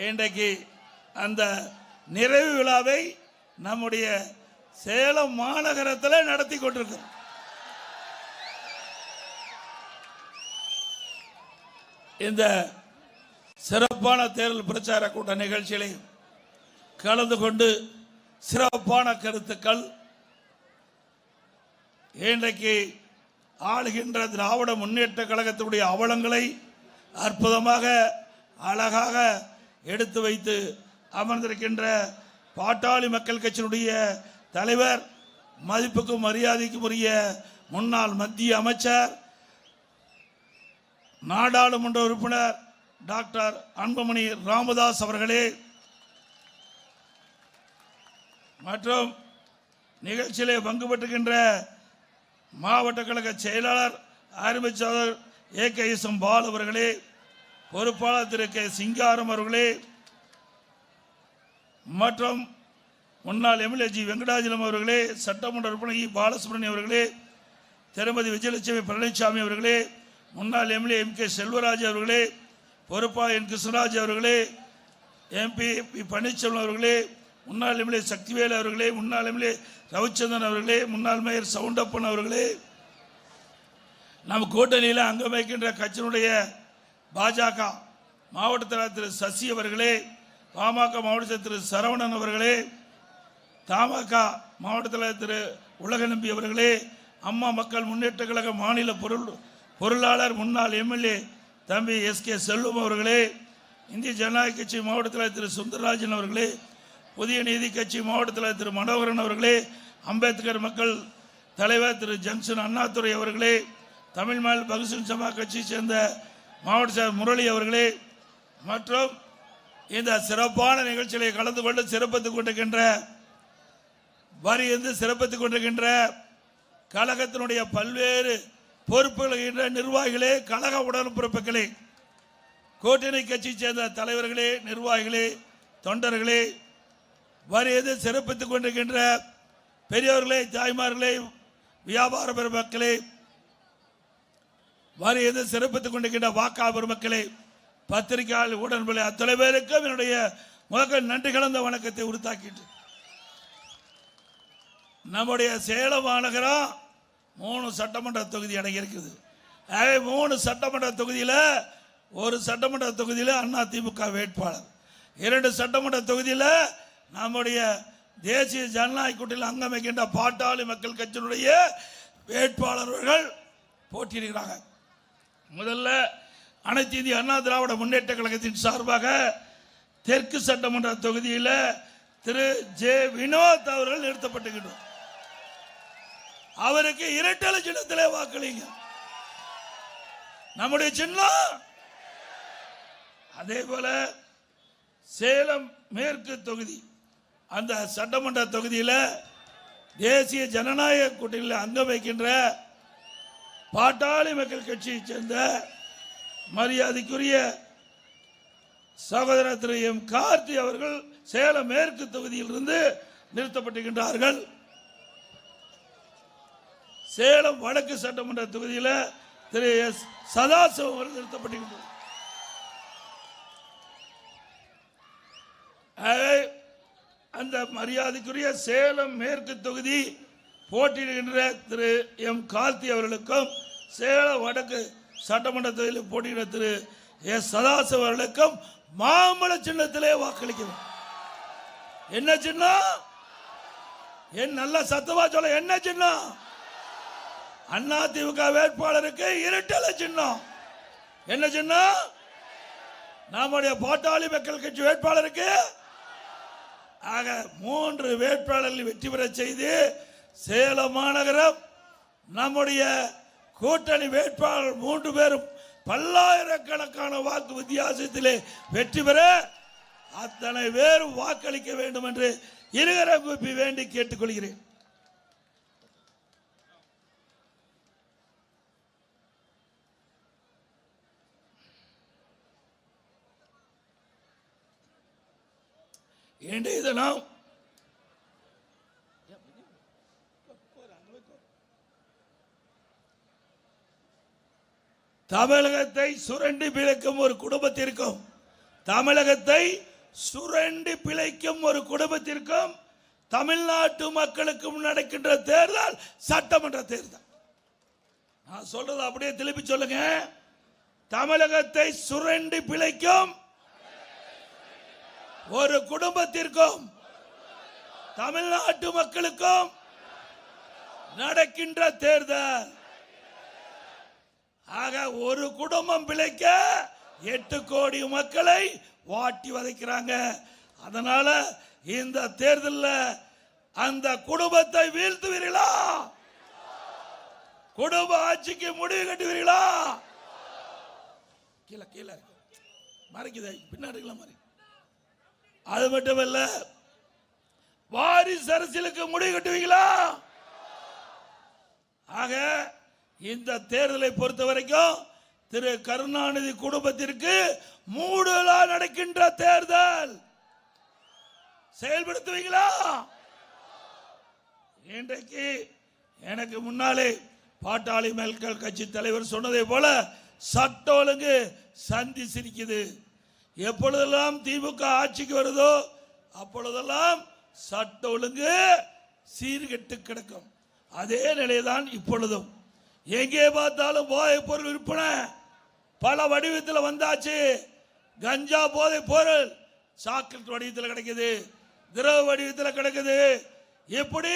இன்றைக்கு அந்த நிறைவு விழாவை நம்முடைய சேலம் மாநகரத்தில் நடத்தி கொண்டிருக்கிறோம். இந்த சிறப்பான தேர்தல் பிரச்சார கூட்ட நிகழ்ச்சிகளை கலந்து கொண்டு சிறப்பான கருத்துக்கள் இன்றைக்கு ஆளுகின்ற திராவிட முன்னேற்ற கழகத்தினுடைய அவலங்களை அற்புதமாக அழகாக எடுத்து வைத்து அமர்ந்திருக்கின்ற பாட்டாளி மக்கள் கட்சியினுடைய தலைவர், மதிப்புக்கும் மரியாதைக்கும் உரிய முன்னாள் மத்திய அமைச்சர், நாடாளுமன்ற உறுப்பினர் டாக்டர் அன்புமணி ராமதாஸ் அவர்களே, மற்றும் நிகழ்ச்சியிலே பங்கு பெற்றுகின்ற மாவட்ட கழக செயலாளர் அறிவிச்சாளர் ஏ.கே.எஸ்.எம். பால் அவர்களே, பொறுப்பாளர் திரு கே. சிங்காரம் அவர்களே, மற்றும் முன்னாள் எம்எல்ஏ ஜி. வெங்கடாஜலம் அவர்களே, சட்டமன்ற உறுப்பினர் பாலசுப்ரமணியம் அவர்களே, திருமதி விஜயலட்சுமி பழனிசாமி அவர்களே, முன்னாள் எம்எல்ஏ எம்.கே. செல்வராஜ் அவர்களே, பொறுப்பாளர் என். கிருஷ்ணராஜ் அவர்களே, எம்பி பி. பன்னீர்செல்வம் அவர்களே, முன்னாள் எம்எல்ஏ சக்திவேல் அவர்களே, முன்னாள் எம்எல்ஏ ரவிச்சந்திரன் அவர்களே, முன்னாள் மேயர் சவுண்டப்பன் அவர்களே, நம் கூட்டணியில் அங்கம் வைக்கின்ற கட்சியினுடைய பாஜக மாவட்ட தலைவர் திரு சசி அவர்களே, பாமக மாவட்ட திரு சரவணன் அவர்களே, தமாக மாவட்ட தலைவர் திரு உலகநம்பி அவர்களே, அம்மா மக்கள் முன்னேற்ற கழக மாநில பொருளாளர் முன்னாள் எம்எல்ஏ தம்பி எஸ்.கே. செல்வம் அவர்களே, இந்திய ஜனநாயக கட்சி மாவட்ட தலைவர் திரு சுந்தரராஜன் அவர்களே, புதிய நீதி கட்சி மாவட்ட தலைவர் திரு மனோகரன் அவர்களே, அம்பேத்கர் மக்கள் தலைவர் திரு ஜங்ஷன் அண்ணாதுரை அவர்களே, தமிழ் மாநில பகுஜன் சமாஜ் கட்சியை சேர்ந்த மாவட்ட செயலர் முரளி அவர்களே, மற்றும் இந்த சிறப்பான நிகழ்ச்சிகளை கலந்து கொண்டு சிறப்பித்துக் கொண்டிருக்கின்ற கழகத்தினுடைய பல்வேறு பொறுப்புகள் நிர்வாகிகளே, கழக உடன்பிறப்புகளே, கூட்டணி கட்சியை சேர்ந்த தலைவர்களே, நிர்வாகிகளே, தொண்டர்களே, வரியது சிறப்பித்துக் கொண்டிருக்கின்ற பெரியவர்களே, தாய்மார்களே, வியாபார பெருமக்களே, வரியது சிறப்பித்துக் கொண்டிருக்கின்ற வாக்கா பெருமக்களே, பத்திரிகையாளர் உடன்பலை அத்தனை பேருக்கும் என்னுடைய முதல் நன்றி கலந்த வணக்கத்தை உறுத்தாக்கிட்டு, நம்முடைய சேலம் மாநகரம் 3 சட்டமன்ற தொகுதி அடங்கியிருக்குது. 3 சட்டமன்ற தொகுதியில் ஒரு சட்டமன்ற தொகுதியில் அதிமுக வேட்பாளர், 2 சட்டமன்ற தொகுதியில் நம்முடைய தேசிய ஜனநாயக கூட்டணியில் அங்கம் வைக்கின்ற பாட்டாளி மக்கள் கட்சியினுடைய வேட்பாளர்கள் போட்டியிடுகிறாங்க. முதல்ல அனைத்து இந்திய அண்ணா திராவிட முன்னேற்ற கழகத்தின் சார்பாக தெற்கு சட்டமன்ற தொகுதியில் திரு ஜே. வினோத் அவர்கள் நிறுத்தப்பட்டுகின்றோம். அவருக்கு இரட்டை சின்னத்திலே வாக்களிங்க. நம்முடைய சின்னம். அதே போல சேலம் மேற்கு தொகுதி அந்த சட்டமன்ற தொகுதியில் தேசிய ஜனநாயக கூட்டணியில் அங்கம் வைக்கின்ற பாட்டாளி மக்கள் கட்சியை சேர்ந்த மரியாதைக்குரிய சகோதரர் திரு எம். கார்த்தி அவர்கள் சேலம் மேற்கு தொகுதியிலிருந்து நிறுத்தப்பட்டிருக்கின்றார்கள். சேலம் வடக்கு சட்டமன்ற தொகுதியில் திரு எஸ். சதாசிவம் அவர்கள் நிறுத்தப்பட்டிருக்கின்றார். அந்த மரியாதைக்குரிய சேலம் மேற்கு தொகுதி போட்டியிடுகின்ற திரு எம். கார்த்தி அவர்களுக்கும், சேலம் வடக்கு சட்டமன்ற தொகுதியில் போட்டியிட திரு எஸ். சதாசிவம் அவர்களுக்கும் மாம்பழ சின்னத்திலே வாக்களிக்கிறோம். என்ன சின்னம்? என் நல்ல சத்தமா சொல்ல, என்ன சின்னம்? அதிமுக வேட்பாளருக்கு இரட்டை சின்னம். என்ன சின்னம்? நம்முடைய பாட்டாளி மக்கள் கட்சி வேட்பாளருக்கு. ஆக 3 வேட்பாளர்கள் வெற்றி பெற செய்து சேலம் மாநகரம் நம்முடைய கூட்டணி வேட்பாளர் 3 பேரும் பல்லாயிரக்கணக்கான வாக்கு வித்தியாசத்திலே வெற்றி பெற அத்தனை பேரும் வாக்களிக்க வேண்டும் என்று இருகர கூப்பி வேண்டி கேட்டுக்கொள்கிறேன். இன்றைய தினம் தமிழகத்தை சுரண்டி பிழைக்கும் ஒரு குடும்பத்திற்கும் தமிழகத்தை சுரண்டி பிழைக்கும் ஒரு குடும்பத்திற்கும் தமிழ்நாட்டு மக்களுக்கும் நடக்கின்ற தேர்தல் சட்டமன்ற தேர்தல். நான் சொல்றது அப்படியே திருப்பி சொல்லுங்க. தமிழகத்தை சுரண்டி பிழைக்கும் ஒரு குடும்பத்திற்கும் தமிழ்நாட்டு மக்களுக்கும் நடக்கின்ற தேர்தல். ஆக ஒரு குடும்பம் பிழைக்க 8 கோடி மக்களை வாட்டி வதைக்கிறாங்க. அதனால இந்த தேர்தலில் அந்த குடும்பத்தை வீழ்த்துவீர்களா? குடும்ப ஆட்சிக்கு முடிவு கட்டுவீர்களா? கீழே கீழே மறைக்குது பின்னாடி மாதிரி. அது மட்டுமல்ல, வாரிசு அரசியலுக்கு முடிவு கட்டுவீங்களா? ஆக இந்த தேர்தலை பொறுத்த வரைக்கும் திரு கருணாநிதி குடும்பத்திற்கு மூடுலா நடக்கின்ற தேர்தல். செயல்படுத்துவீங்களா? இன்றைக்கு எனக்கு முன்னாலே பாட்டாளி மக்கள் கட்சி தலைவர் சொன்னதை போல சட்ட ஒழுங்கு சந்தி சிரிக்குது. எப்பொழுதெல்லாம் திமுக ஆட்சிக்கு வருதோ அப்பொழுதெல்லாம் சட்ட ஒழுங்கு சீர்கெட்டு கிடக்கும். அதே நிலைதான் இப்பொழுதும். எங்கே பார்த்தாலும் போதைப் பொருள் விற்பனை பல வடிவத்தில் வந்தாச்சு. கஞ்சா போதைப் பொருள் சாக்லேட் வடிவத்தில் கிடைக்குது, திரவ வடிவத்தில் கிடைக்குது. எப்படி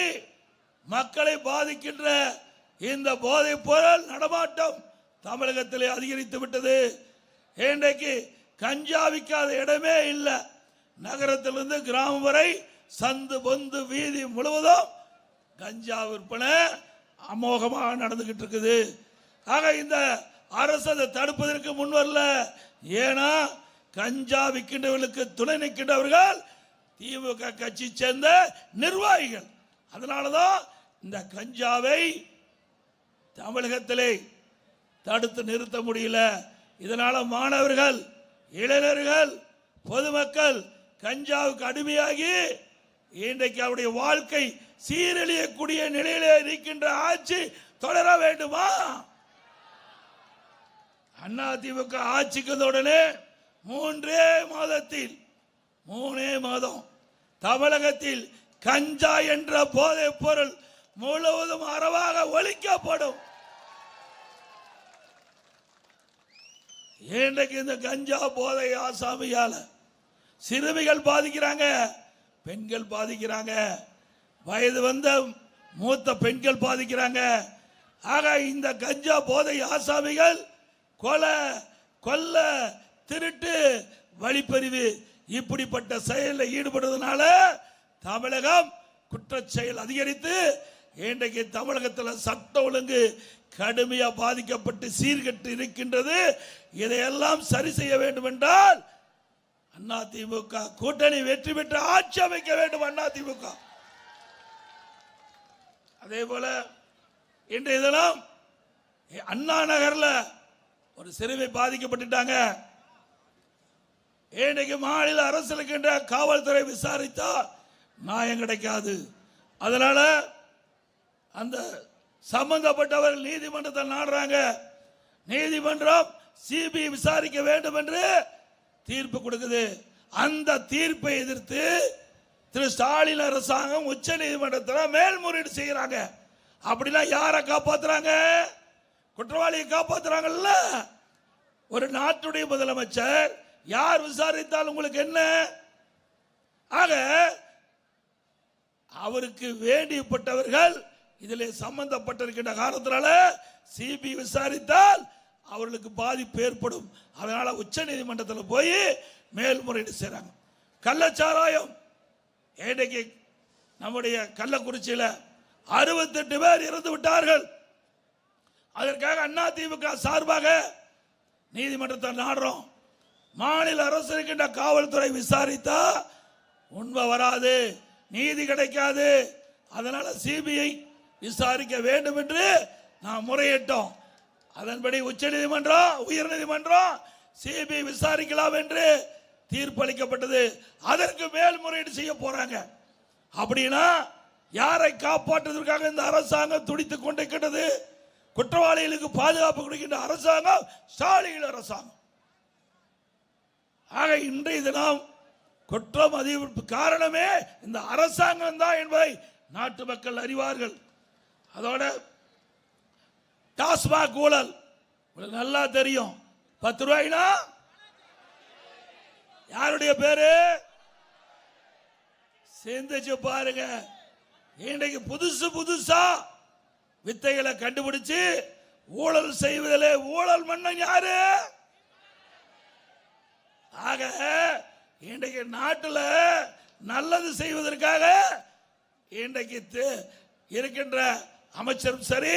மக்களை பாதிக்கின்ற இந்த போதைப் பொருள் நடமாட்டம் தமிழகத்திலே அதிகரித்து விட்டது. இன்றைக்கு கஞ்சா விற்காத இடமே இல்லை. நகரத்திலிருந்து கிராமம் வரை சந்து பொந்து வீதி முழுவதும் கஞ்சா விற்பனை அமோகமாக நடந்துகிட்டு இருக்குது. ஆக இந்த அரசு அதை தடுப்பதற்கு முன்வரல. ஏன்னா கஞ்சா விற்கின்றவர்களுக்கு துணை நிற்கின்றவர்கள் திமுக கட்சி சேர்ந்த நிர்வாகிகள். அதனாலதான் இந்த கஞ்சாவை தமிழகத்திலே தடுத்து நிறுத்த முடியல. இதனால மாணவர்கள், இளைஞர்கள், பொதுமக்கள் கஞ்சாவுக்கு அடிமையாகி இன்றைக்கு அவருடைய வாழ்க்கை சீரழியக்கூடிய நிலையிலே இருக்கின்ற ஆட்சி தொடர வேண்டுமா? அதிமுக ஆட்சிக்கு உடனே 3 மாதம் தமிழகத்தில் கஞ்சா என்ற போதைப் பொருள் முழுவதும் அறவாக ஒழிக்கப்படும். இன்றைக்கு இந்த கஞ்சா போதை ஆசாமியால சிறுமிகள் பாதிக்கிறாங்க, பெண்கள் பாதிக்கிறாங்க, வயது வந்த மூத்த பெண்கள் பாதிக்கிறாங்க. ஆக இந்த கஞ்சா போதை ஆசாமிகள் கொலை, கொல்ல, திருட்டு, வழிப்பறிவு இப்படிப்பட்ட செயலில் ஈடுபடுவதனால தமிழகம் குற்றச் செயல் அதிகரித்து இன்றைக்கு தமிழகத்தில் சட்ட ஒழுங்கு கடுமையா பாதிக்கப்பட்டு சீர்கெட்டு இருக்கின்றது. இதையெல்லாம் சரி செய்ய வேண்டும் என்றால் அதிமுக கூட்டணி வெற்றி பெற்று ஆட்சி அமைக்க வேண்டும். அதிமுக அதே போல இன்றைய தினம் அண்ணா நகர்ல ஒரு சிறுமி பாதிக்கப்பட்டுட்டாங்க. இன்றைக்கு மாநில அரசுக்கு காவல்துறை விசாரித்தா நியாயம் கிடைக்காது. அதனால அந்த சம்பந்தப்பட்டவர்கள் நீதிமன்றத்தை நாடுறாங்க. நீதிமன்றம் சிபிஐ விசாரிக்க வேண்டும் என்று தீர்ப்பு கொடுக்குது. அந்த தீர்ப்பை எதிர்த்து திரு ஸ்டாலின் அரசாங்கம் உச்ச நீதிமன்றத்தில் மேல்முறையீடு செய்யறாங்க. அப்படிலாம் யாரை காப்பாத்துறாங்க? குற்றவாளியை காப்பாத்துறாங்கல்ல. ஒரு நாட்டுடைய முதலமைச்சர் யார் விசாரித்தால் உங்களுக்கு என்ன? ஆக அவருக்கு வேண்டியப்பட்டவர்கள் இதில் சம்பந்தப்பட்டிருக்கின்ற காரணத்தினால சிபிஐ விசாரித்தால் அவர்களுக்கு பாதிப்பு ஏற்படும். அதனால உச்ச நீதிமன்றத்தில் போய் மேல்முறையீடு செய்றாங்க. கள்ளச்சாராயம் இன்றைக்கு நம்முடைய கள்ளக்குறிச்சியில் 68 பேர் இறந்து விட்டார்கள். அதற்காக அதிமுக சார்பாக நீதிமன்றத்தை நாடுறோம். மாநில அரசு இருக்கின்ற காவல்துறை விசாரித்தா உண்மை வராது, நீதி கிடைக்காது. அதனால சிபிஐ விசாரிக்க வேண்டும் என்று நாம் முறையிட்டோம். அதன்படி உச்ச நீதிமன்றம், உயர் நீதிமன்றம் சிபிஐ விசாரிக்கலாம் என்று தீர்ப்பளிக்கப்பட்டது. அதற்கு மேல்முறையீடு செய்ய போறாங்க. அப்படின்னா யாரை காப்பாற்றுவதற்காக இந்த அரசாங்கம் துடித்துக் கொண்டிருக்கிறது? குற்றவாளிகளுக்கு பாதுகாப்பு கொடுக்கின்ற அரசாங்கம் ஸ்டாலின் அரசாங்கம். ஆக இன்றைய தினம் குற்றம் அதிகரிப்பு காரணமே இந்த அரசாங்கம் தான் என்பதை நாட்டு மக்கள் அறிவார்கள். அதோட டாஸ்மாக் ஊழல் நல்லா தெரியும். 10 ரூபாய்னா யாருடைய பேரு? சிந்திச்சு பாருங்க. இன்றைக்கு புதுசா வித்தைகளை கண்டுபிடிச்சு ஊழல் செய்வதிலே ஊழல் மன்னன் யாரு? ஆக இன்றைக்கு நாட்டில் நல்லது செய்வதற்காக இன்றைக்கு இருக்கின்ற அமைச்சரும் சரி,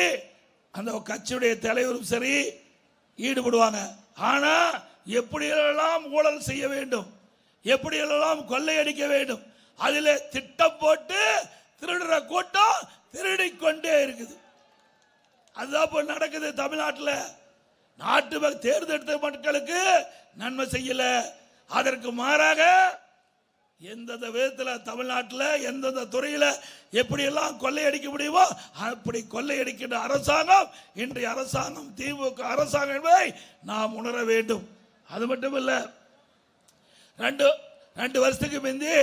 அந்த கட்சியுடைய தலைவரும் சரி ஈடுபடுவாங்க. ஆனா எப்படியெல்லாம் ஊழல் செய்ய வேண்டும், எப்படியெல்லாம் கொள்ளையடிக்க வேண்டும், அதில் திட்டம் போட்டு திருடுற கூட்டம் திருடிக்கொண்டே இருக்குது. அதுதான் நடக்குது தமிழ்நாட்டில். நாட்டு தேர்ந்தெடுத்த மக்களுக்கு நன்மை செய்யல, அதற்கு மாறாக எந்தெந்த விதத்தில் தமிழ்நாட்டில் எந்தெந்த துறையில் எப்படியெல்லாம் கொள்ளையடிக்க முடியுமோ அப்படி கொள்ளையடிக்கின்ற அரசாங்கம் இன்றைய அரசாங்கம், திமுக அரசாங்கம் என்பதை நாம் உணர வேண்டும். அது மட்டும் இல்ல, ரெண்டு வருஷத்துக்கு முந்தி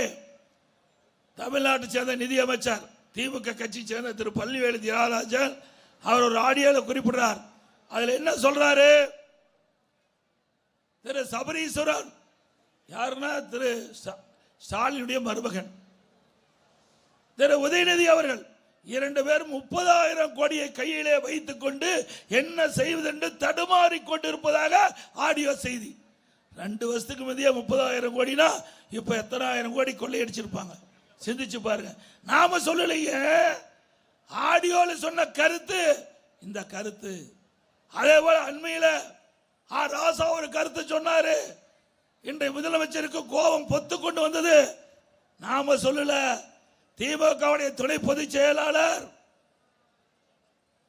தமிழ்நாட்டை சேர்ந்த நிதி அமைச்சர் திமுக கட்சி சேர்ந்த திரு பள்ளிவேலு தியாகராஜன் அவர் ஒரு ஆடியோவில் குறிப்பிடுறார். அதுல என்ன சொல்றாரு? திரு சபரீஸ்வரன் யாருன்னா திரு ஸ்டாலினுடைய மருமகன் திரு உதயநிதி அவர்கள் 2 பேரும் 30,000 கோடியை கையிலே வைத்துக் கொண்டு என்ன செய்வதென்று தடுமாறி கொண்டிருப்பதாக ஆடியோ செய்தி. 2 வருஷத்துக்கு முந்தைய 30,000 கோடினா இப்ப எத்தனை ஆயிரம் கோடி கொள்ளையடிச்சிருப்பாங்க. சிந்திச்சு பாருங்க. நாம சொல்லலையே, ஆடியோல சொன்ன கருத்து இந்த கருத்து. அதே போல அண்மையில் ராசா ஒரு கருத்து சொன்னாரு. இன்றைய முதலமைச்சருக்கு கோபம் பொத்து கொண்டு வந்தது. நாம சொல்லல, திமுகவுடைய துணை பொதுச் செயலாளர்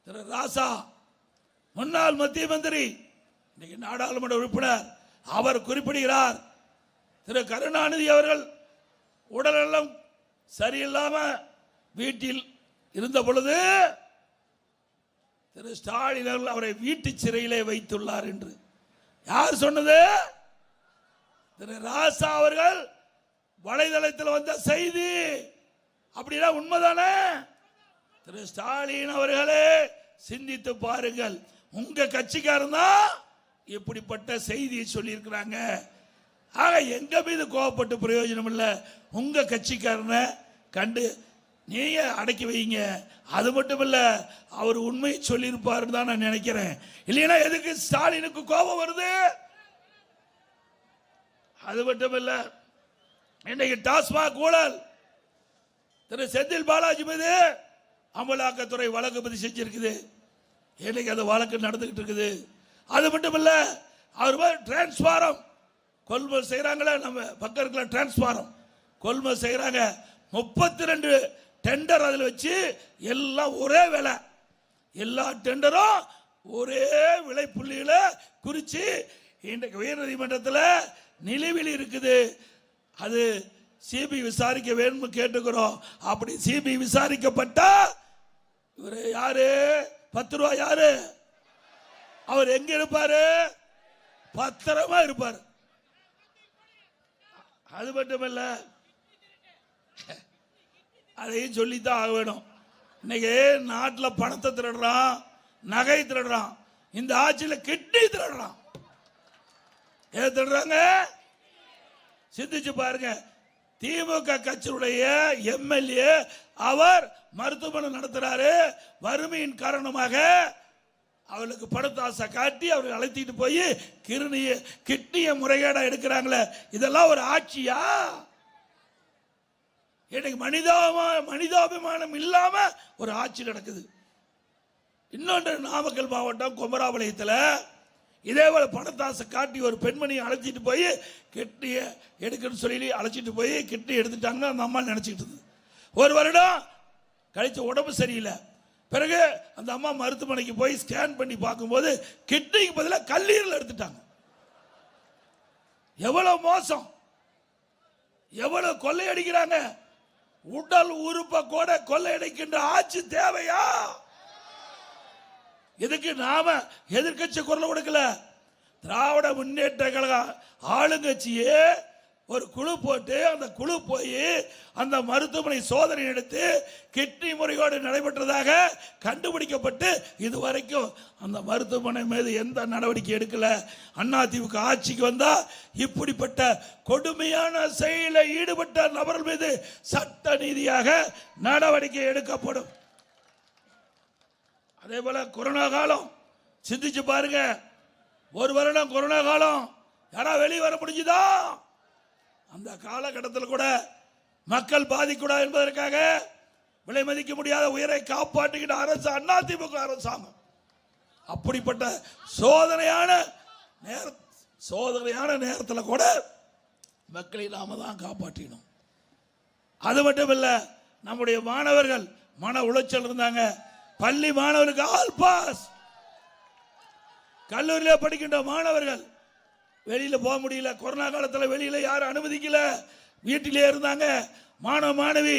திரு ராசா, முன்னாள் மத்திய மந்திரி, இன்னைக்கு நாடாளுமன்ற உறுப்பினர், அவர் குறிப்பிடுகிறார். திரு கருணாநிதி அவர்கள் உடல்நலம் சரியில்லாம வீட்டில் இருந்த பொழுது திரு ஸ்டாலின் அவர்கள் அவரை வீட்டு சிறையிலே வைத்துள்ளார் என்று யார் சொன்னது? திரு ராசா அவர்கள் வலைதளத்தில் வந்த செய்தி. அப்படின்னா உண்மைதானே? திரு ஸ்டாலின் அவர்களே சிந்தித்து பாருங்கள். உங்க கட்சிக்காரன் தான் இப்படிப்பட்ட செய்தியை சொல்லி இருக்கிறாங்க. ஆக எங்க மீது கோவப்பட்டு பிரயோஜனம் இல்லை. உங்க கட்சிக்காரனை கண்டு நீங்க அடக்கி வைங்க. அது மட்டும் இல்ல, அவர் உண்மையை சொல்லியிருப்பாருன்னு தான் நான் நினைக்கிறேன். இல்லைன்னா எதுக்கு ஸ்டாலினுக்கு கோபம் வருது? அது மட்டும் இல்ல, இன்னைக்கு டாஸ்மாக் ஊழல் திரு செந்தில் பாலாஜி மீது அமலாக்கத்துறை வழக்கு பதிவு செஞ்சிருக்குது. இன்னைக்கு அந்த வழக்கு நடந்துகிட்டு இருக்குது. அது மட்டும் இல்ல, அவர் டிரான்ஸ்பாரம் கொள்முதல் செய்யறாங்களே, நம்ம பக்கம் இருக்கிற டிரான்ஸ்பாரம் கொள்முதல் செய்யறாங்க. 32 டெண்டர் அதில் வச்சு எல்லாம் ஒரே விலை, எல்லா டெண்டரும் ஒரே விலை புள்ளியில குறிச்சு இன்றைக்கு உயர் நீதிமன்றத்தில் நிலுவையில் இருக்குது. அது சிபிஐ விசாரிக்க வேண்டும் கேட்டுக்கிறோம். அப்படி சிபிஐ விசாரிக்கப்பட்டா இவர் யாரு? 10 ரூபாய் யாரு? அவர் எங்க இருப்பாரு? பத்திரமா இருப்பார். அது மட்டுமல்ல, அதையும் சொல்லித்தான் ஆக வேணும். இன்னைக்கு நாட்டில் பணத்தை திருடுறான், நகை திருடுறான், இந்த ஆட்சியில் கிட்னி திருடுறான். ஏன் திருடுறாங்க? சிந்திச்சு பாருங்க. திமுக கட்சியுடைய எம்எல்ஏ அவர் மருத்துவமனை நடத்துறாரு. வறுமையின் காரணமாக அவளுக்கு பணத்தாசை காட்டி அவரை அழைத்திட்டு போய் கிட்னிய முறைகேடா எடுக்கிறாங்களே, இதெல்லாம் ஒரு ஆட்சியா? எனக்கு மனிதாபிமானம் இல்லாம ஒரு ஆட்சி நடக்குது. இன்னொன்று, நாமக்கல் மாவட்டம் குமராபாளையத்தில் இதே போல பணத்தாசை காட்டி ஒரு பெண்மணியை அழைச்சிட்டு போய் கிட்னியை எடுக்கணும்னு சொல்லி அழைச்சிட்டு போய் கிட்னி எடுத்துட்டாங்க. அந்த அம்மா நினைச்சிட்டு இருந்தது. 1 வருடம் கழிச்சு உடம்பு சரியில்லை. பிறகு அந்த அம்மா மருத்துவமனைக்கு போய் ஸ்கேன் பண்ணி பார்க்கும்போது கிட்னிக்கு பதிலாக கல்லீரல் எடுத்துட்டாங்க. எவ்வளவு மோசம், எவ்வளவு கொள்ளையடிக்கிறாங்க. உடல் உறுப்பை கூட கொள்ளையடிக்கின்ற ஆட்சி தேவையா? இதுக்கு நாம எதிர்க்கட்சி குரல் கொடுக்கல. திராவிட முன்னேற்ற கழக ஆளுங்கட்சியே ஒரு குழு போட்டு அந்த குழு போய் அந்த மருத்துவமனை சோதனை எடுத்து கிட்னி முறைகேடு நடைபெற்றதாக கண்டுபிடிக்கப்பட்டு இதுவரைக்கும் அந்த மருத்துவமனை மீது எந்த நடவடிக்கை எடுக்கல. அதிமுக ஆட்சிக்கு வந்தா இப்படிப்பட்ட கொடுமையான செயலில் ஈடுபட்ட நபர்கள் மீது சட்ட ரீதியாக நடவடிக்கை எடுக்கப்படும். அதே போல கொரோனா காலம் சிந்திச்சு பாருங்க. ஒரு வருடம் கொரோனா காலம் யாரா வெளியே வர முடிஞ்சுதா? அந்த காலகட்டத்தில் கூட மக்கள் பாதிக்கூடாது என்பதற்காக விலை மதிக்க முடியாத உயிரை காப்பாற்றுகின்ற அரசு அதிமுக அரசாங்கம். அப்படிப்பட்ட சோதனையான நேரத்தில் கூட மக்களை நாம தான் காப்பாற்றினோம். அது மட்டும் இல்ல, நம்முடைய மாணவர்கள் மன உளைச்சல் இருந்தாங்க. பள்ளி மாணவர்களுக்கு ஆல் பாஸ். கல்லூரியில் படிக்கின்ற மாணவர்கள் வெளியில போக முடியல. கொரோனா காலத்தில் வெளியில யாரும் அனுமதிக்கல, வீட்டிலே இருந்தாங்க. மாணவ மாணவி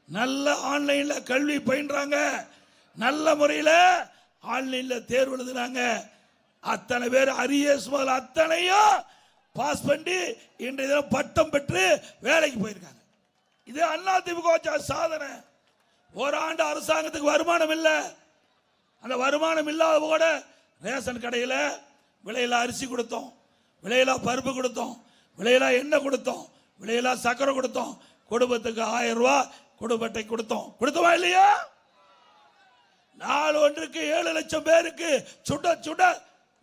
நல்ல ஆன்லைன்ல கல்வி பயின்றாங்க, நல்ல முறையில் ஆன்லைன்ல தேர்வு எழுதுனாங்க. அத்தனை பேர் அரியஸ் முதல் அத்தனையும் பாஸ் பண்ணி இன்றைய தினம் பட்டம் பெற்று வேலைக்கு போயிருக்காங்க. இது அதிமுக சாதனை. ஓராண்டு அரசாங்கத்துக்கு வருமானம் இல்லை. அந்த வருமானம் இல்லாத கூட ரேஷன் கடையில் விலையில அரிசி கொடுத்தோம், விலையில பருப்பு கொடுத்தோம், விலையில எண்ணெய் கொடுத்தோம், விலையில சக்கரை கொடுத்தோம். குடும்பத்துக்கு 1000 ரூபாய் குடும்பத்தை கொடுத்தோம். கொடுத்தோமா இல்லையா? நாள் ஒன்றுக்கு 7 லட்சம் பேருக்கு சுட சுட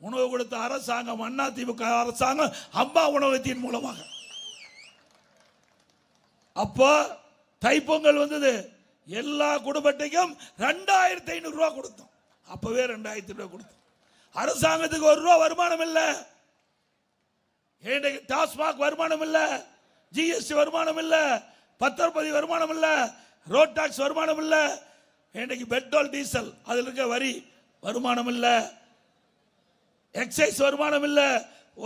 உணவு கொடுத்த அரசாங்கம் அதிமுக அரசாங்கம் அம்மா உணவகத்தின் மூலமாக. அப்போ தைப்பொங்கல் வந்தது, எல்லா குடும்பத்தையும் 2500 ரூபாய் கொடுத்தோம். அப்பவே 2000 ரூபாய் கொடுத்தோம். அரசாங்கத்துக்கு 1 ரூபாய் வருமானம் இல்லை. டாஸ்மாக் வருமானம் இல்ல, ஜிஎஸ்டி வருமானம் இல்ல, பத்திரப்பதிவு வருமானம் இல்ல, ரோட் டாக்ஸ் வருமானம் இல்ல, இன்றைக்கு பெட்ரோல் டீசல் அதில் இருக்க வரி வருமானம் இல்ல, எக்ஸைஸ் வருமானம் இல்ல.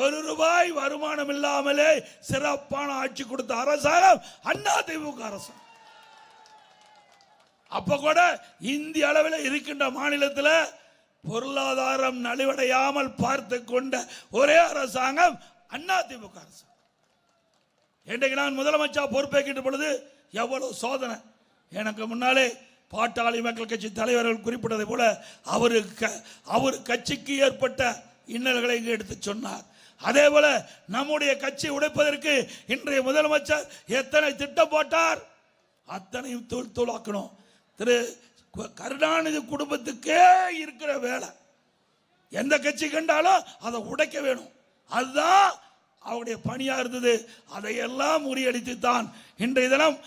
1 ரூபாய் வருமானம் இல்லாமலே சிறப்பான ஆட்சி கொடுத்த அரசாங்கம் அதிமுக அரசாங்கம். அப்ப கூட இந்திய அளவில் இருக்கின்ற மாநிலத்தில் பொருளாதாரம் நலிவடையாமல் பார்த்து கொண்ட ஒரே அரசாங்கம் அதிமுக அரசு. இன்றைக்கு நான் முதலமைச்சர் பொறுப்பேற்கின்ற பொழுது எவ்வளவு சோதனை. எனக்கு முன்னாலே பாட்டாளி மக்கள் கட்சி தலைவர்கள் குறிப்பிட்டதை போல அவர் கட்சிக்கு ஏற்பட்ட இன்னல்களை எடுத்து சொன்னார். அதே போல நம்முடைய கட்சி உடைப்பதற்கு இன்றைய முதலமைச்சர் எத்தனை திட்டம் போட்டார், அத்தனையும் தூள் தூளாக்கணும். திரு கருணாநிதி குடும்பத்துக்கே இருக்கிற வேலை. எந்த கட்சி கண்டாலும் அதை உடைக்க வேணும், அதுதான் அவருடைய பணியா இருந்தது. அதையெல்லாம் முறியடித்து தான் இன்றைய தினம்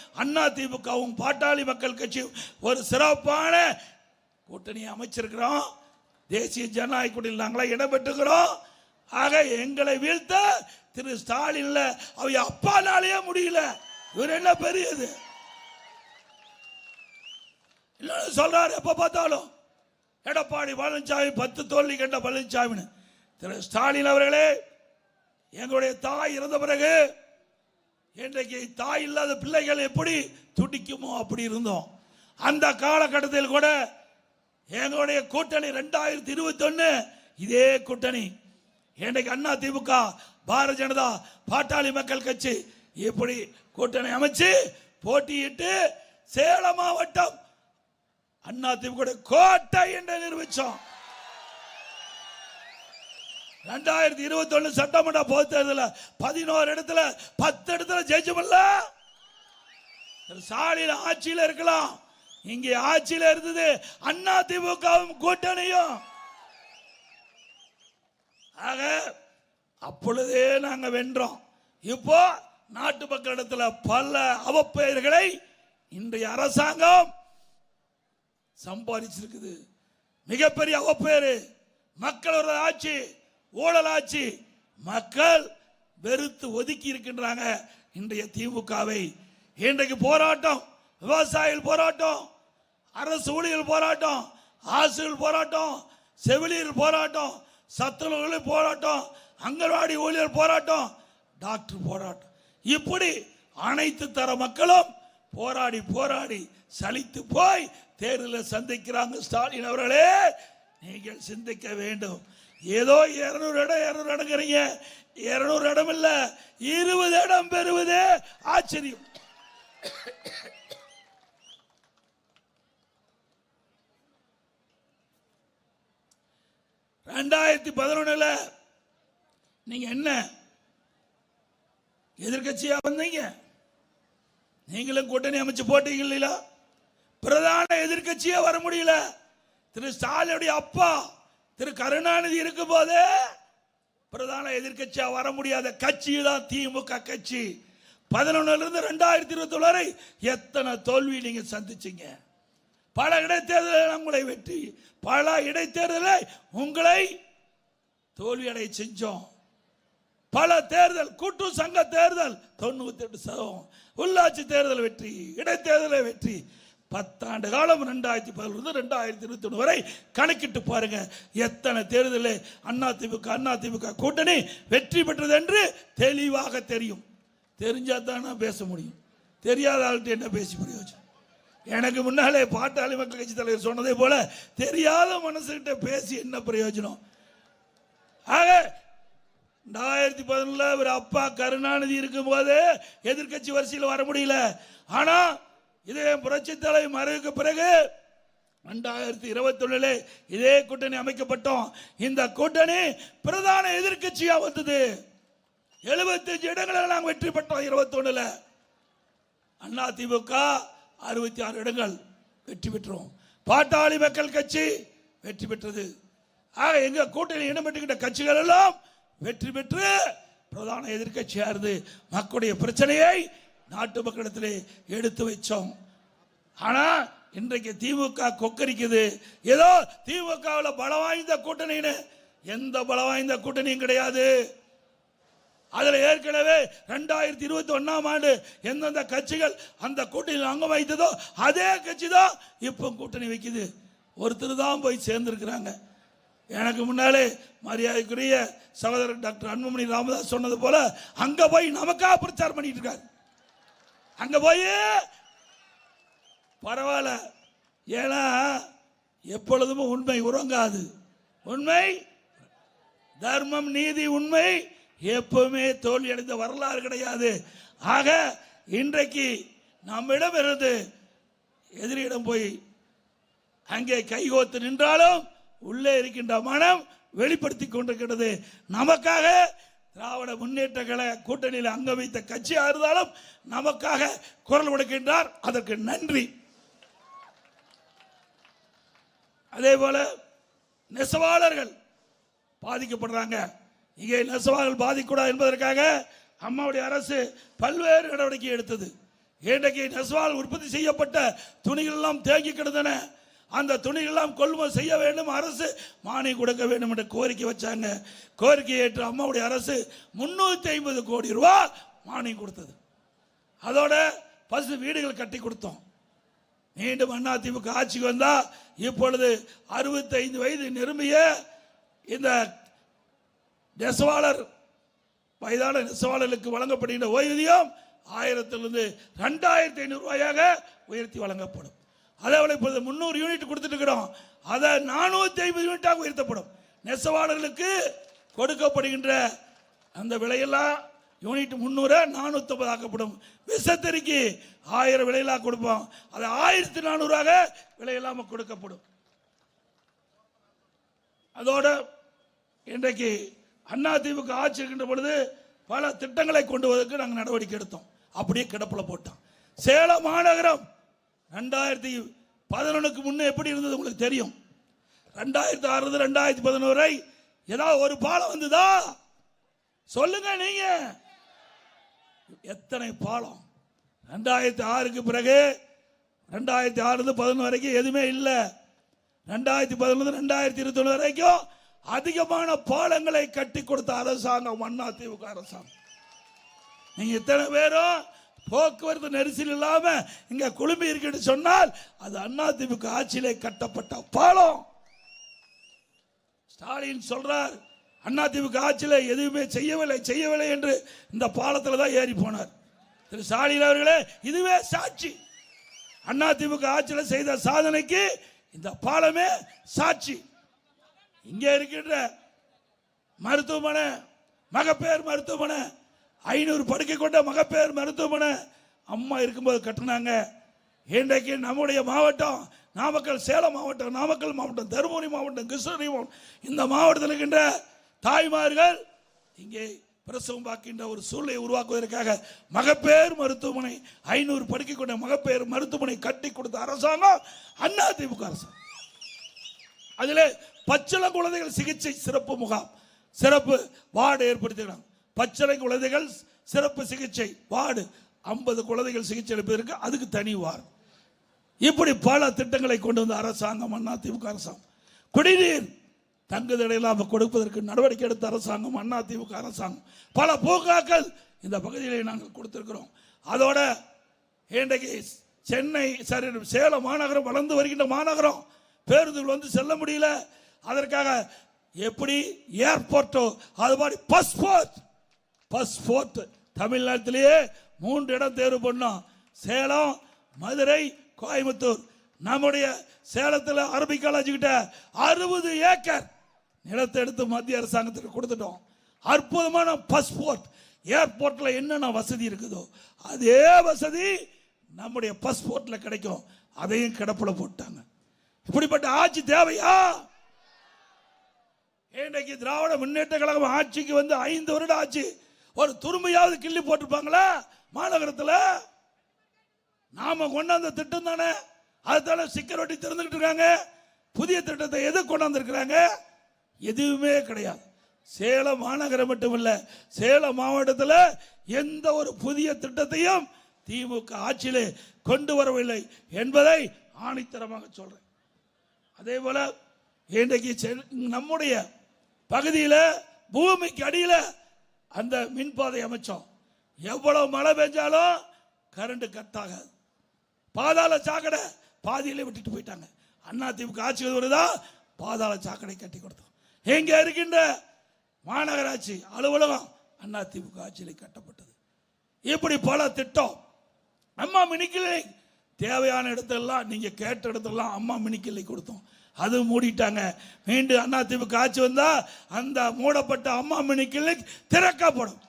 அதிமுகவும் பாட்டாளி மக்கள் கட்சி ஒரு சிறப்பான கூட்டணியை அமைச்சிருக்கிறோம். தேசிய ஜனநாயக கூட்டணியில் நாங்களே இடம்பெற்றுகிறோம். ஆக எங்களை வீழ்த்த திரு ஸ்டாலின் அவங்க அப்பானாலேயே முடியல. இவர் என்ன பெரியது சொல்றாரு எப்ப பார்த்தாலும். எடப்பாடி பழனிசாமி 10 தோல்வி கண்ட பழனிசாமி. திரு ஸ்டாலின் அவர்களே, எங்களுடைய தாய் இறந்த பிறகு இன்றைக்கு தாய் இல்லாத பிள்ளைகள் எப்படி துடிக்குமோ அப்படி இருந்தோம். அந்த காலகட்டத்தில் கூட எங்களுடைய கூட்டணி 2021 இதே கூட்டணி. இன்றைக்கு அதிமுக, பாரதிய ஜனதா, பாட்டாளி மக்கள் கட்சி இப்படி கூட்டணி அமைச்சு போட்டியிட்டு சேலம் மாவட்டம் அதிமுக கோட்டை என்று நிரூபிச்சோம். 2021 சட்டமன்ற பொதுத் தேர்தலில் 11 இடத்துல 10 இடத்துல ஜெயிச்சோம்ல. ஸ்டாலின் ஆட்சியில் இருக்கலாம், இங்கே ஆட்சியில் இருந்தது அதிமுகவும் கூட்டணியும். ஆக அப்பொழுதே நாங்க வென்றோம். இப்போ நாட்டு மக்களிடத்தில் பல அவப்பெயர்களை இன்றைய அரசாங்கம் சம்பாதிச்சிருக்குது. மிகப்பெரிய அவப்பெயர். மக்களோட ஆட்சி, ஊழல் ஆட்சி. மக்கள் வெறுத்து ஒதுக்கி இருக்கின்றாங்க இன்றைய திமுகவை. இன்றைக்கு போராட்டம், விவசாயிகள் போராட்டம், அரசு ஊழியர்கள் போராட்டம், ஆசிரியர்கள் போராட்டம், செவிலியர் போராட்டம், சத்துணவுகள் போராட்டம், அங்கன்வாடி ஊழியர் போராட்டம், டாக்டர் போராட்டம். இப்படி அனைத்து தர மக்களும் போராடி போராடி சலித்து போய் தேர்தலில் சந்திக்கிறாங்க. ஸ்டாலின் அவர்களே, நீங்கள் சிந்திக்க வேண்டும். ஏதோ 200 இடம் 200 இடங்கிறீங்க. 200 இடம் இல்ல, 20 இடம் பெறுவதே ஆச்சரியம். (2011) நீங்க என்ன எதிர்கட்சியா வந்தீங்க? நீங்களும் கூட்டணி அமைச்சு போட்டீங்களா? பிரதான எதிர்கட்சியா வர முடியல. திரு ஸ்டாலினுடைய அப்பா திரு கருணாநிதி இருக்கும் போதே பிரதான எதிர்கட்சியா வர முடியாத கட்சி தான் திமுக கட்சி. 2011 இருந்து 2021 வரை எத்தனை தோல்வி நீங்க சந்திச்சீங்க? பல இடைத்தேர்தலில் உங்களை வெற்றி, பல இடைத்தேர்தலில் உங்களை தோல்வி அடைய செஞ்சோம். பல தேர்தல், கூட்டு சங்க தேர்தல் 98%, உள்ளாட்சி தேர்தல் வெற்றி, இடைத்தேர்தலை வெற்றி. 10 ஆண்டு காலம் 2011 2021 வரை கணக்கிட்டு பாருங்க, எத்தனை தேர்தலில் அதிமுக கூட்டணி வெற்றி பெற்றது என்று தெளிவாக தெரியும். தெரிஞ்சா தான் நான் பேச முடியும், தெரியாத ஆள்கிட்ட என்ன பேசி பிரயோஜனம்? எனக்கு முன்னாலே பாட்டாளி மக்கள் கட்சி தலைவர் சொன்னதே போல தெரியாத மனசுகிட்ட பேசி என்ன பிரயோஜனம்? ஆக 2011 ஒரு அப்பா கருணாநிதி இருக்கும் போது எதிர்கட்சி வரிசையில் வர முடியல. ஆனா இதே புரட்சி தலைவர் மறைவுக்கு பிறகு 2021 இதே கூட்டணி அமைக்கப்பட்டோம். இந்த கூட்டணி பிரதான எதிர்கட்சியா வந்தது. 75 இடங்களில் நாங்கள் வெற்றி பெற்றோம். 21 அதிமுக 66 இடங்கள் வெற்றி பெற்றோம். பாட்டாளி மக்கள் கட்சி வெற்றி பெற்றது. ஆக எங்க கூட்டணி இடம்பெற்றுகின்ற கட்சிகள் எல்லாம் வெற்றி பெற்று பிரதான எதிர்கட்சியா இருந்து மக்களுடைய பிரச்சனையை நாட்டு மக்களிடத்திலே எடுத்து வச்சோம். ஆனா இன்றைக்கு திமுக கொக்கரிக்குது. ஏதோ திமுகவில் பலம் வாய்ந்த கூட்டணின்னு, எந்த பலம் வாய்ந்த கூட்டணியும் கிடையாது. அதில் ஏற்கனவே 2021 ஆண்டு எந்தெந்த கட்சிகள் அந்த கூட்டணியில் அங்கம் வைத்ததோ அதே கட்சி தான் இப்போ கூட்டணி வைக்குது. ஒருத்தர் தான் போய் சேர்ந்திருக்கிறாங்க. எனக்கு முன்னாலே மரியாதைக்குரிய சகோதரர் டாக்டர் அன்புமணி ராமதாஸ் சொன்னது போல அங்க போய் நமக்காக பிரச்சாரம் பண்ணிட்டு இருக்காரு. அங்க போய் பரவாயில்ல, ஏன்னா எப்பொழுதும் உண்மை உறங்காது. உண்மை, தர்மம், நீதி, உண்மை எப்பவுமே தோல்வி அடைந்த வரலாறு கிடையாது. ஆக இன்றைக்கு நம்மிடம் இருந்து எதிரியிடம் போய் அங்கே கைகோத்து நின்றாலும் உள்ளே இருக்கின்ற மனம் வெளிப்படுத்திக் கொண்டிருக்கிறது. நமக்காக திராவிட முன்னேற்ற கழக கூட்டணியில் அங்க வைத்த கட்சியா இருந்தாலும் நமக்காக குரல் கொடுக்கின்றார். அதற்கு நன்றி. அதே போல நெசவாளர்கள் பாதிக்கப்படுறாங்க. இங்கே நெசவாளர்கள் பாதிக்கூடாது என்பதற்காக அம்மாவுடைய அரசு பல்வேறு நடவடிக்கை எடுத்தது. இன்றைக்கு நெசவாளர் உற்பத்தி செய்யப்பட்ட துணிகள் எல்லாம் தேங்கி கிடந்தன. அந்த துணிகள் எல்லாம் கொள்முதல் செய்ய வேண்டும், அரசு மானியம் கொடுக்க வேண்டும் என்று கோரிக்கை வச்சாங்க. கோரிக்கை ஏற்று அம்மாவுடைய அரசு 350 கோடி ரூபாய் மானியம் கொடுத்தது. அதோட பசு வீடுகள் கட்டி கொடுத்தோம். மீண்டும் அதிமுக ஆட்சிக்கு வந்தா இப்பொழுது 65 வயது நிரம்பிய இந்த நெசவாளர் வயதான நெசவாளர்களுக்கு வழங்கப்படுகின்ற ஓய்வூதியம் 1000 2500 ரூபாயாக உயர்த்தி வழங்கப்படும். அதேபோல இப்போது 300 யூனிட் கொடுத்துட்டு இருக்கிறோம். அதை 450 யூனிட்டாக உயர்த்தப்படும். நெசவாளர்களுக்கு கொடுக்கப்படுகின்ற அந்த விலையெல்லாம் யூனிட் 300 450 ஆக்கப்படும். விசத்தறிக்கு 1000 விலையெல்லாம் கொடுப்போம், அது 1400 விலையெல்லாம் கொடுக்கப்படும். அதோட இன்றைக்கு அதிமுக ஆட்சி இருக்கின்ற பொழுது பல திட்டங்களை கொண்டு வருவதற்கு நாங்கள் நடவடிக்கை எடுத்தோம். அப்படியே கிடப்பில போட்டோம். சேலம் மாநகரம் 2011 முன்னே எப்படி இருந்தது உங்களுக்கு தெரியும். 2006 2011 வரை ஏதாவது ஒரு பாலம் வந்ததா சொல்லுங்க நீங்க? எத்தனை பாலம்? 2006க்கு பிறகு 2006 11 வரைக்கும் எதுவுமே இல்லை. 2011 2021 வரைக்கும் அதிகமான பாலங்களை கட்டி கொடுத்த அரசாங்கம் அதிமுக அரசாங்கம். நீங்க இத்தனை பேரும் போக்குவரத்து நெரிசல் இல்லாம இங்க குழுமி இருக்கு சொன்னால் அது அதிமுக ஆட்சியிலே கட்டப்பட்ட பாலம். ஸ்டாலின் சொல்றார் அதிமுக ஆட்சியில எதுவுமே செய்யவில்லை என்று இந்த பாலத்தில் தான் ஏறி போனார். திரு ஸ்டாலின் அவர்களே, இதுவே சாட்சி. அதிமுக ஆட்சியில் செய்த சாதனைக்கு இந்த பாலமே சாட்சி. இங்கே இருக்கின்ற மருத்துவமனை, மகப்பேறு மருத்துவமனை, 500 படுக்கை கொண்ட மகப்பேறு மருத்துவமனை அம்மா இருக்கும்போது கட்டினாங்க. இன்றைக்கு நம்முடைய மாவட்டம் நாமக்கல், சேலம் மாவட்டம், நாமக்கல் மாவட்டம், தருமபுரி மாவட்டம், கிருஷ்ணகிரி மாவட்டம், இந்த மாவட்டத்தில் இருக்கின்ற தாய்மார்கள் இங்கே பிரசவம் பார்க்கின்ற ஒரு சூழ்நிலை உருவாக்குவதற்காக மகப்பேறு மருத்துவமனை, 500 படுக்கை கொண்ட மகப்பேறு மருத்துவமனை கட்டி கொடுத்த அரசாங்கம் அதிமுக அரசாங்கம். அதில் பச்சிளம் குழந்தைகள் சிகிச்சை சிறப்பு முகாம், சிறப்பு வார்டு ஏற்படுத்தினாங்க. பச்சிளம் குழந்தைகள் சிறப்பு சிகிச்சை வார்டு, 50 குழந்தைகள் சிகிச்சை அளிப்பதற்கு அதுக்கு தனி வார்டு. இப்படி பல திட்டங்களை கொண்டு வந்த அரசாங்கம் அதிமுக அரசாங்கம். குடிநீர் தங்குதடையில்லாமல் கொடுப்பதற்கு நடவடிக்கை எடுத்த அரசாங்கம் அதிமுக அரசாங்கம். பல பூங்காக்கள் இந்த பகுதியிலே நாங்கள் கொடுத்திருக்கிறோம். அதோட இன்றைக்கு சென்னை, சேலம் மாநகரம் வளர்ந்து வருகின்ற மாநகரம், பேருந்துகள் வந்து செல்ல முடியல. அதற்காக எப்படி ஏர்போர்ட்டோ அது மாதிரி பஸ்போர்ட் தமிழ்நாட்டிலேயே 3 இடம் தேர்வு பண்ணோம். சேலம், மதுரை, கோயம்புத்தூர். நம்முடைய சேலத்தில் அரபிக் காலேஜ் கிட்ட 60 ஏக்கர் நிலத்தை எடுத்து மத்திய அரசாங்கத்துக்கு கொடுத்துட்டோம். அற்புதமான பஸ்போர்ட். ஏர்போர்ட்ல என்னென்ன வசதி இருக்குதோ அதே வசதி நம்முடைய பஸ்போர்ட்ல கிடைக்கும். அதையும் கிடப்புல போட்டாங்க. இப்படிப்பட்ட ஆட்சி தேவையா? இன்றைக்கு திராவிட முன்னேற்ற கழகம் ஆட்சிக்கு வந்து 5 வருடம் ஆட்சி. ஒரு துரும்பையாவது கிள்ளி போட்டிருப்பாங்களா மாநகரத்தில்? நாம கொண்டாந்த திட்டம் தானே, அதுதானே சிக்கர் வட்டி திறந்துகிட்டு இருக்காங்க. புதிய திட்டத்தை எது கொண்டாந்துருக்கிறாங்க? எதுவுமே கிடையாது. சேலம் மாநகரம் மட்டுமல்ல, சேலம் மாவட்டத்தில் எந்த ஒரு புதிய திட்டத்தையும் திமுக ஆட்சியிலே கொண்டு வரவில்லை என்பதை ஆணித்தரமாக சொல்றேன். அதே போல இன்றைக்கு நம்முடைய பகுதியில் பூமிக்கு அடியில் அந்த மின்பாதை அமைச்சோம். எவ்வளவு மழை பெஞ்சாலும் கரண்ட் கட் ஆகாது. பாதாள சாக்கடை பாதியிலே விட்டுட்டு போயிட்டாங்க. அதிமுக ஆட்சி வருதா பாதாள சாக்கடை கட்டி கொடுத்தோம். எங்க இருக்கின்ற மாநகராட்சி அலுவலகம் அதிமுக ஆட்சியில் கட்டப்பட்டது. இப்படி பல திட்டம். அம்மா மினிக்கிளை தேவையான இடத்தெல்லாம், நீங்க கேட்ட இடத்தெல்லாம் அம்மா மினிக்கிளை கொடுத்தோம். அது மூடிட்டாங்க. மீண்டும் அதிமுக ஆட்சி வந்தா அந்த மூடப்பட்ட அம்மா மினிக்கிளை திறக்கப்படும்.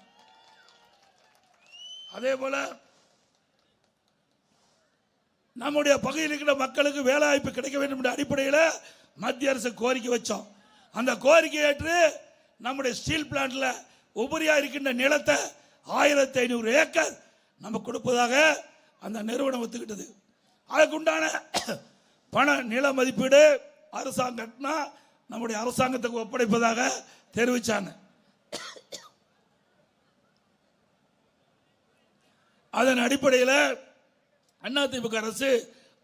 அதே போல நம்முடைய பகுதியில் இருக்கிற மக்களுக்கு வேலை வாய்ப்பு கிடைக்க வேண்டும் என்ற அடிப்படையில் மத்திய அரசு கோரிக்கை வச்சோம். அந்த கோரிக்கை ஏற்று நம்முடைய ஸ்டீல் பிளான்ட்ல உபரியா இருக்கின்ற நிலத்தை 1500 ஏக்கர் நம்ம கொடுப்பதாக அந்த நிறுவனம் ஒத்துக்கிட்டது. அதுக்குண்டான பண நில மதிப்பீடு அரசாங்கம் நம்முடைய அரசாங்கத்துக்கு ஒப்படைப்பதாக தெரிவிச்சாங்க. அதன் அடிப்படையில் அதிமுக அரசு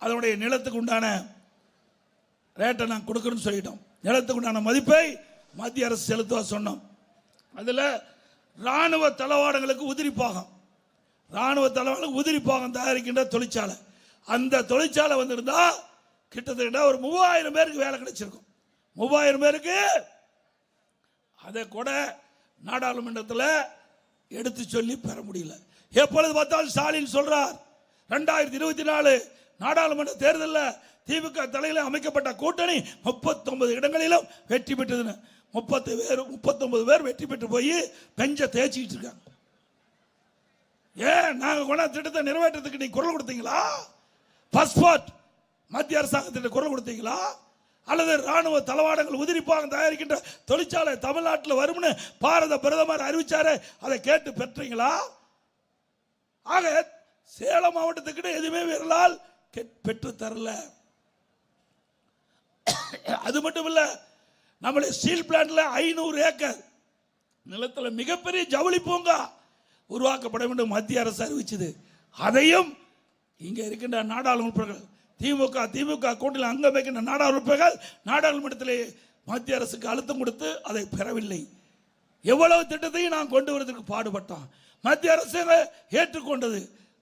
அதனுடைய நிலத்துக்கு உண்டான ரேட்டை நான் கொடுக்கணும்னு சொல்லிட்டோம். நிலத்துக்கு உண்டான மதிப்பை மத்திய அரசு செலுத்துவ சொன்னோம். அதில் ராணுவ தளவாடங்களுக்கு உதிரிப்பாகம், ராணுவ தளவாடங்களுக்கு உதிரிப்பாகம் தயாரிக்கின்ற தொழிற்சாலை, அந்த தொழிற்சாலை வந்திருந்தா கிட்டத்தட்ட ஒரு 3000 பேருக்கு வேலை கிடைச்சிருக்கும். 3000 பேருக்கு. அதை கூட நாடாளுமன்றத்தில் எடுத்து சொல்லி பெற முடியல. எப்பொழுது பார்த்தாலும் ஸ்டாலின் சொல்றார் 2024 நாடாளுமன்ற தேர்தலில் திமுக தலையில் அமைக்கப்பட்ட கூட்டணி 39 இடங்களிலும் வெற்றி பெற்றது. 39 பேர் வெற்றி பெற்று போய் பெஞ்ச தேய்ச்சிக்கிட்டு இருக்காங்க. ஏன் நாங்க கொண்ட திட்டத்தை நிறைவேற்றத்துக்கு நீங்க குரல் கொடுத்தீங்களா? பாஸ்போர்ட் மத்திய அரசாங்கத்திற்கு குரல் கொடுத்தீங்களா? அல்லது ராணுவ தளவாடங்கள் உதிரிப்பாக தயாரிக்கின்ற தொழிற்சாலை தமிழ்நாட்டில் வரும்னு பாரத பிரதமர் அறிவிச்சாரு, அதை கேட்டு பெற்றீங்களா? ஆக சேலம் மாவட்டத்துக்கு எதுவுமே விரலால் பெற்று தரல. அது மட்டும் இல்ல, நம்முடைய ஸ்டீல் பிளான்ட்ல 500 ஏக்கர் நிலத்துல மிகப்பெரிய ஜவுளி பூங்கா உருவாக்கப்பட வேண்டும் மத்திய அரசு அறிவிச்சது. அதையும் இங்க இருக்கின்ற நாடாளுமன்ற திமுக கூட்டத்தில் அங்கம் வைக்கின்ற நாடாளுமன்றங்கள் நாடாளுமன்றத்திலே மத்திய அரசுக்கு அழுத்தம் கொடுத்து அதை பெறவில்லை. எவ்வளவு திட்டத்தையும் நான் கொண்டு வருவதற்கு பாடுபட்டோம். மத்திய அரசு ஏற்றுக்கொண்டது.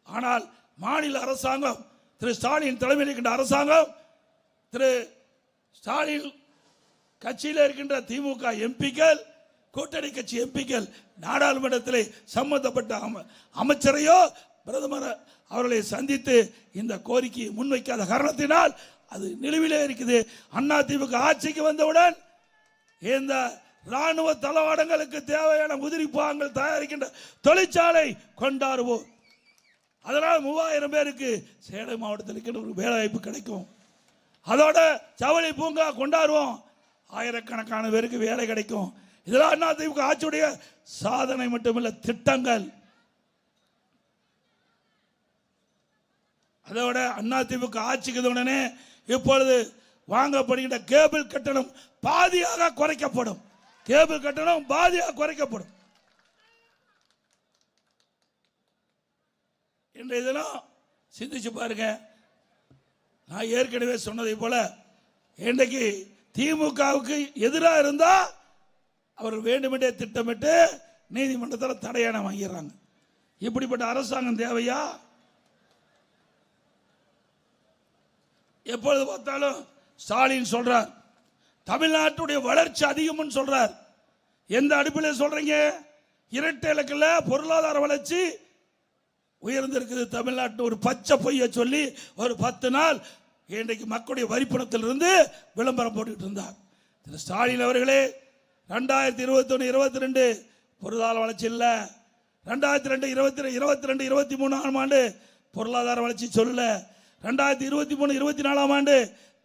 ஆனால் மாநில அரசாங்கம், திரு ஸ்டாலின் தலைமையில் இருக்கின்ற அரசாங்கம், திரு ஸ்டாலின் கட்சியில் இருக்கின்ற திமுக எம்பிக்கள், கூட்டணி கட்சி எம்பிக்கள் நாடாளுமன்றத்தில் சம்பந்தப்பட்ட அமைச்சரையோ பிரதமர் அவர்களை சந்தித்து இந்த கோரிக்கையை முன்வைக்காத காரணத்தினால் அது நிலுவிலே இருக்குது. அதிமுக ஆட்சிக்கு வந்தவுடன் இந்த ராணுவ தளவாடங்களுக்கு தேவையான உதிரி பாகங்கள் தயாரிக்கின்ற தொழிற்சாலை கொண்டாடுவோம். அதனால் 3000 பேருக்கு சேலம் மாவட்டத்தில் ஒரு வேலை வாய்ப்பு கிடைக்கும். அதோட ஜவுளி பூங்கா கொண்டாடுவோம், ஆயிரக்கணக்கான பேருக்கு வேலை கிடைக்கும். இதெல்லாம் அதிமுக ஆட்சியுடைய சாதனை மட்டுமல்ல, திட்டங்கள். அதோட அதிமுக ஆட்சிக்கு உடனே இப்பொழுது வாங்கப்படுகின்ற கேபிள் கட்டணம் பாதியாக குறைக்கப்படும். கேபிள் கட்டணம் பாதியாக குறைக்கப்படும். இன்றைய தினம் சிந்திச்சு பாருங்க. நான் ஏற்கனவே சொன்னதை போல இன்றைக்கு திமுகவுக்கு எதிராக இருந்தா அவர் வேண்டுமென்றே திட்டமிட்டு நீதிமன்றத்தில் தடையான வாங்கிடுறாங்க. இப்படிப்பட்ட அரசாங்கம் தேவையா? எப்பொழுது பார்த்தாலும் ஸ்டாலின் சொல்றார் தமிழ்நாட்டுடைய வளர்ச்சி அதிகம்னு சொல்றார். எந்த அடிப்படையில் சொல்றீங்க? இரட்டை இலக்கில் பொருளாதார வளர்ச்சி உயர்ந்திருக்குது தமிழ்நாட்டில். ஒரு பச்சை பொய்ய சொல்லி ஒரு 10 நாள் இன்றைக்கு மக்களுடைய வரிப்பணத்திலிருந்து விளம்பரம் போட்டுக்கிட்டு இருந்தார் திரு ஸ்டாலின் அவர்களே. 2021-22 பொருளாதார வளர்ச்சி இல்லை. 2022-23 ஆண்டு பொருளாதார வளர்ச்சி சொல்ல. 2023-24 ஆண்டு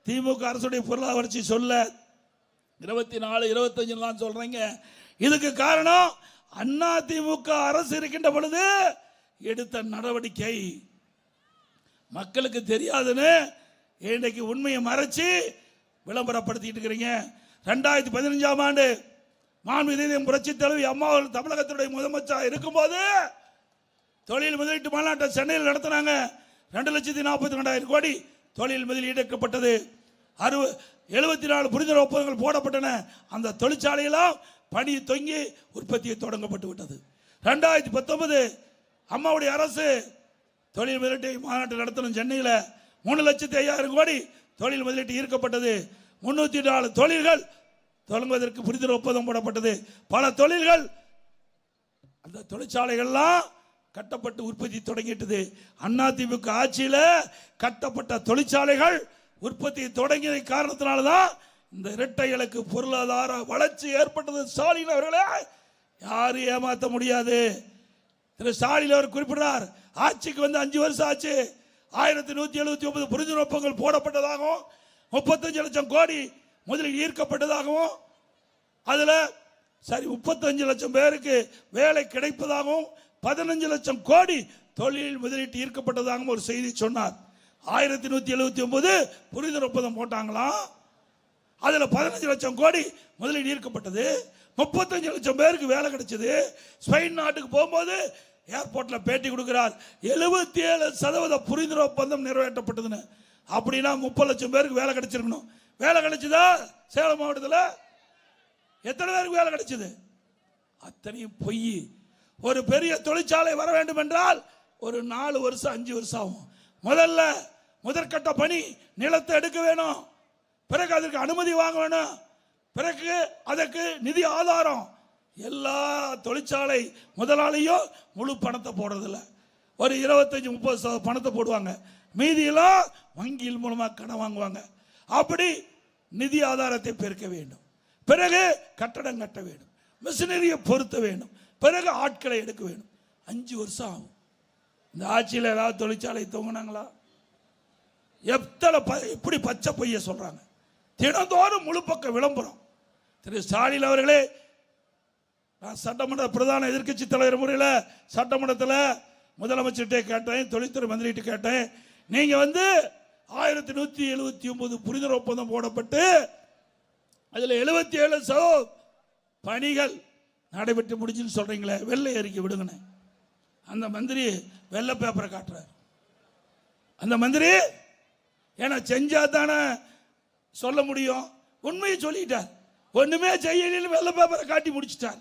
திமுக அரசுடைய பொருளாதார வளர்ச்சி சொல்ல. 24-25 தான் சொல்றீங்க. இதுக்கு காரணம் அண்ணா திமுக அரசு இருக்கின்ற பொழுது எடுத்த நடவடிக்கை. மக்களுக்கு தெரியாதுன்னு இன்றைக்கு உண்மையை மறைச்சு விளம்பரப்படுத்திட்டு இருக்கிறீங்க. 2015 ஆண்டு மாண்புமிகு புரட்சி தலைவி அம்மா தமிழகத்துடைய முதலமைச்சர் இருக்கும்போது தொழில் முதலீட்டு மாநாட்டை சென்னையில் நடத்தினாங்க. 2,42,000 கோடி தொழில் முதலீடு எடுக்கப்பட்டது. 74 புரிந்துணர்வு ஒப்பந்தங்கள் போடப்பட்டன. அந்த தொழிற்சாலையெல்லாம் பணி தொங்கி உற்பத்தியை தொடங்கப்பட்டு விட்டது. 2019 அம்மாவுடைய அரசு தொழில் முதலீட்டு மாநாட்டை நடத்தணும். சென்னையில் 3,05,000 கோடி தொழில் முதலீட்டு ஈர்க்கப்பட்டது. 304 தொழில்கள் தொடங்குவதற்கு புரிந்துணர்வு ஒப்பந்தம் போடப்பட்டது. பல தொழில்கள் அந்த தொழிற்சாலைகள்லாம் கட்டப்பட்டு உற்பத்தி தொடங்கிட்டது. அதிமுக ஆட்சியில் கட்டப்பட்ட தொழிற்சாலைகள் உற்பத்தி தொடங்கிய காரணத்தினால்தான் இந்த இரட்டை இலக்கு பொருளாதார வளர்ச்சி ஏற்பட்டது. ஸ்டாலின் அவர்களே யாரும் ஏமாற்ற முடியாது. திரு ஸ்டாலின் அவர் குறிப்பிட்டார், ஆட்சிக்கு வந்து 5 வருஷம் ஆச்சு. 1179 புரிந்துணர்வு ஒப்பந்தங்கள் போடப்பட்டதாகவும் 35 லட்சம் கோடி முதலில் ஈர்க்கப்பட்டதாகவும் அதுல 35 லட்சம் பேருக்கு வேலை கிடைப்பதாகவும் 15 லட்சம் கோடி தொழில் முதலீட்டு ஈர்க்கப்பட்டதாகவும் ஒரு செய்தி சொன்னார். 1179 புரிந்துணர்வு ஒப்பந்தம் போட்டாங்களாம். அதுல 15 லட்சம் கோடி முதலீடு ஈர்க்கப்பட்டது. 35 லட்சம் பேருக்கு வேலை கிடைச்சது. ஸ்பெயின் நாட்டுக்கு போகும்போது ஏர்போர்ட்ல பேட்டி கொடுக்கிறார், 77% புரிந்துணர்வு ஒப்பந்தம் நிறைவேற்றப்பட்டதுன்னு. அப்படின்னா 30 லட்சம் பேருக்கு வேலை கிடைச்சிருக்கணும். வேலை கிடைச்சதா? சேலம் மாவட்டத்தில் எத்தனை பேருக்கு வேலை கிடைச்சது? அத்தனையும் பொய். ஒரு பெரிய தொழிற்சாலை வர வேண்டும் என்றால் ஒரு 4 வருஷம் 5 வருஷம் ஆகும். முதற்கட்ட பணி நிலத்தை எடுக்க வேணும், பிறகு அதற்கு அனுமதி வாங்க வேணும், பிறகு அதற்கு நிதி ஆதாரம். எல்லா தொழிற்சாலை முதலாளியும் முழு பணத்தை போடுறதில்ல, ஒரு 25-30% பணத்தை போடுவாங்க. மீதியெல்லாம் வங்கியில் மூலமாக கடன் வாங்குவாங்க. அப்படி நிதி ஆதாரத்தை பெருக்க வேண்டும், பிறகு கட்டடம் கட்ட வேண்டும், மிஷினரியை பொருத்த வேண்டும், பிறகு ஆட்களை எடுக்க வேண்டும். 5 வருஷம் ஆகும். இந்த ஆட்சியில் ஏதாவது தொழிற்சாலை தூங்கினாங்களா? எப்படி பச்சை பொய்ய சொல்றாங்க. தினந்தோறும் முழு பக்க விளம்பரம். திரு ஸ்டாலின் அவர்களே, நான் சட்டமன்ற பிரதான எதிர்க்கட்சி தலைவர் முறையில் சட்டமன்றத்தில் முதலமைச்சர்கிட்ட கேட்டேன், தொழில்துறை மந்திரிகிட்ட கேட்டேன். நீங்க 1179 புரிந்துணர்வு ஒப்பந்தம் போடப்பட்டு அதுல 77% பணிகள் நடைபெற்று முடிச்சுன்னு சொல்றீங்களே, வெள்ளை அறிக்கை விடுங்க. அந்த மந்திரி வெள்ளை பேப்பரை காட்டுறார். அந்த மந்திரி ஏன்னா செஞ்சா தானே சொல்ல முடியும், உண்மையை சொல்லிட்டார். ஒண்ணுமே செய்யல, வெள்ளை பேப்பரை காட்டி முடிச்சிட்டார்.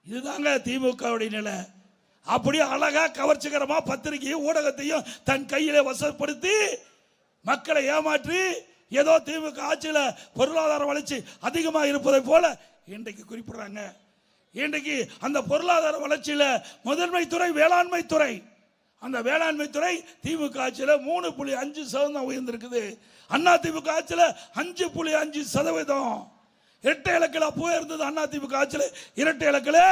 இதுதாங்க திமுகவுடைய நிலை. அப்படியே அழகா கவர்ச்சிகரமா பத்திரிகையும் ஊடகத்தையும் தன் கையில வசப்படுத்தி மக்களை ஏமாற்றி ஏதோ திமுக ஆட்சியில பொருளாதார வளர்ச்சி அதிகமாக இருப்பதை போல இன்றைக்கு குறிப்பிடுறாங்க. இன்றைக்கு அந்த பொருளாதார வளர்ச்சியில முதன்மை துறை வேளாண்மை துறை. அந்த வேளாண்மை துறை திமுக ஆட்சியில 3.5% உயர்ந்திருக்குது. அண்ணா திமுக ஆட்சியில 5.5%. இரட்டை இலக்கில் அப்போ இருந்தது. அதிமுக ஆட்சியில் இரட்டை இலக்கில்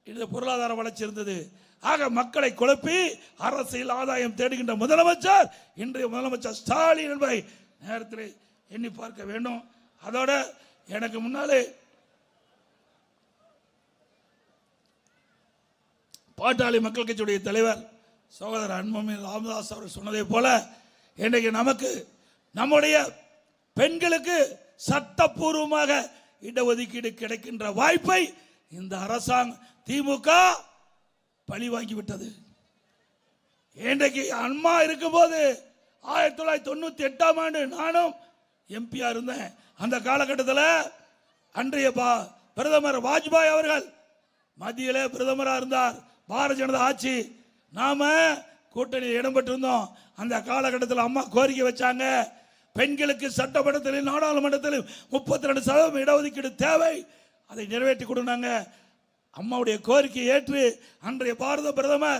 இந்த பொருளாதார வளர்ச்சி இருந்தது. ஆக மக்களை குழப்பி அரசியல் ஆதாயம் தேடுகின்ற முதலமைச்சர் இன்றைய முதலமைச்சர் ஸ்டாலின் என்பதை நேரத்தில் எண்ணி பார்க்க வேண்டும். அதோட எனக்கு முன்னாலே பாட்டாளி மக்கள் கட்சியுடைய தலைவர் சகோதரர் அன்புமணி ராமதாஸ் அவர்கள் சொன்னதை போல இன்றைக்கு நமக்கு நம்முடைய பெண்களுக்கு சட்டப்பூர்வமாக இடஒதுக்கீடு கிடைக்கின்ற வாய்ப்பை இந்த அரசாங்கம் திமுக பழி வாங்கிவிட்டது. இன்றைக்கு அம்மா இருக்கும்போது 1998ஆம் ஆண்டு நானும் எம்பியா இருந்தேன். அந்த காலகட்டத்தில் அன்றைய பிரதமர் வாஜ்பாய் அவர்கள் மத்தியிலே பிரதமராக இருந்தார். பாரதிய ஜனதா ஆட்சி, நாம கூட்டணியில் இடம்பெற்றிருந்தோம். அந்த காலகட்டத்தில் அம்மா கோரிக்கை வச்சாங்க, பெண்களுக்கு சட்டமன்றத்திலும் நாடாளுமன்றத்திலும் 32% இடஒதுக்கீடு தேவை, அதை நிறைவேற்றி கொடுனாங்க. அம்மாவுடைய கோரிக்கையை ஏற்று அன்றைய பாரத பிரதமர்